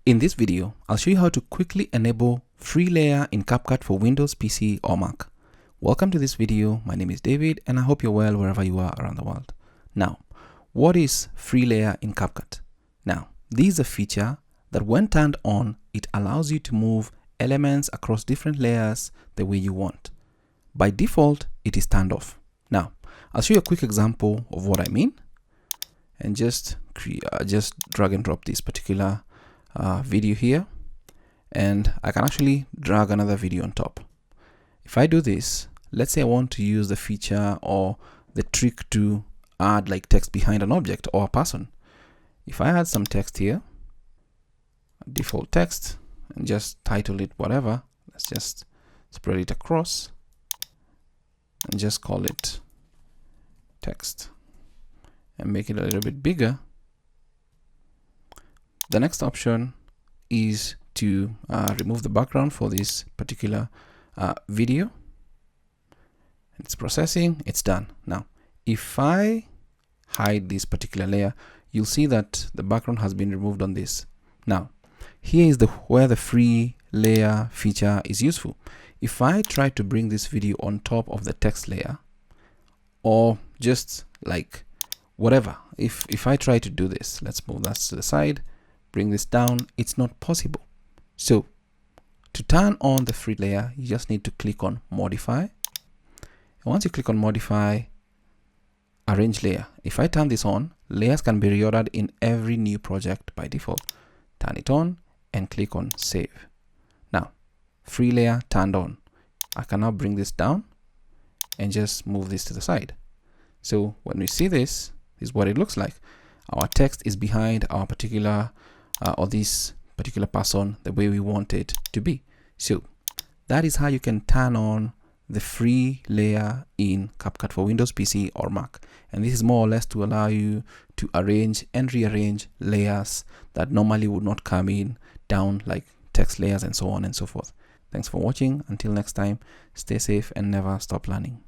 In this video, I'll show you how to quickly enable free layer in CapCut for Windows, PC or Mac. Welcome to this video. My name is David and I hope you're well wherever you are around the world. Now, what is free layer in CapCut? Now, this is a feature that when turned on, it allows you to move elements across different layers the way you want. By default, it is turned off. Now, I'll show you a quick example of what I mean and just drag and drop this particular video here, and I can actually drag another video on top. If I do this, let's say I want to use the feature or the trick to add like text behind an object or a person. If I add some text here, default text, and just title it whatever, let's just spread it across and just call it text and make it a little bit bigger. The next option is to remove the background for this particular video. It's processing, it's done. Now, if I hide this particular layer, you'll see that the background has been removed on this. Now, here is where the free layer feature is useful. If I try to bring this video on top of the text layer, or just like whatever, if I try to do this, let's move that to the side, bring this down, it's not possible. So to turn on the free layer, you just need to click on modify. And once you click on modify, arrange layer. If I turn this on, layers can be reordered in every new project by default. Turn it on and click on save. Now, free layer turned on. I can now bring this down and just move this to the side. So when we see this, this is what it looks like. Our text is behind our particular or this particular person the way we want it to be. So that is how you can turn on the free layer in CapCut for Windows, PC or Mac. And this is more or less to allow you to arrange and rearrange layers that normally would not come in down, like text layers and so on and so forth. Thanks for watching. Until next time, stay safe and never stop learning.